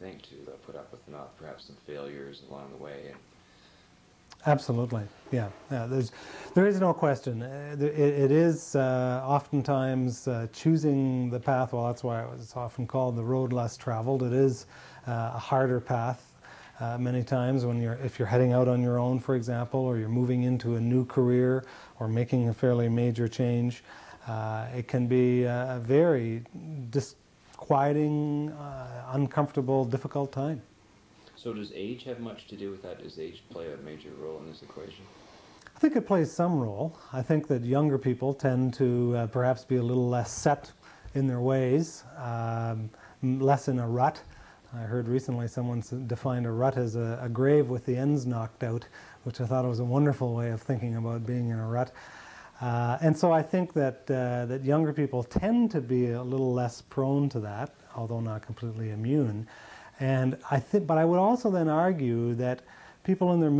think, to put up with perhaps some failures along the way. Absolutely, yeah. There is no question. It is oftentimes choosing the path. Well, that's why it's often called the road less traveled. It is a harder path many times if you're heading out on your own, for example, or you're moving into a new career or making a fairly major change. It can be a very disquieting, uncomfortable, difficult time. So does age have much to do with that? Does age play a major role in this equation? I think it plays some role. I think that younger people tend to perhaps be a little less set in their ways, less in a rut. I heard recently someone defined a rut as a grave with the ends knocked out, which I thought was a wonderful way of thinking about being in a rut. And so I think that younger people tend to be a little less prone to that, although not completely immune. And but I would also then argue that people in their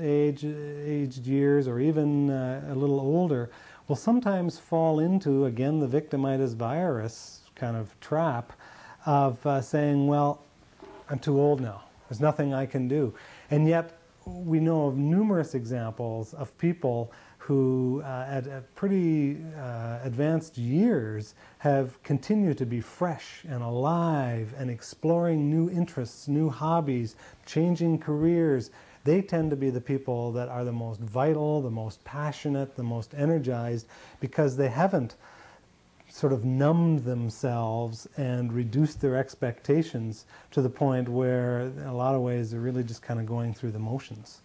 aged years, or even a little older, will sometimes fall into, again, the victimitis virus kind of trap of saying, well, I'm too old now. There's nothing I can do. And yet we know of numerous examples of people who at pretty advanced years have continued to be fresh and alive and exploring new interests, new hobbies, changing careers. They tend to be the people that are the most vital, the most passionate, the most energized, because they haven't sort of numbed themselves and reduced their expectations to the point where, in a lot of ways, they're really just kind of going through the motions.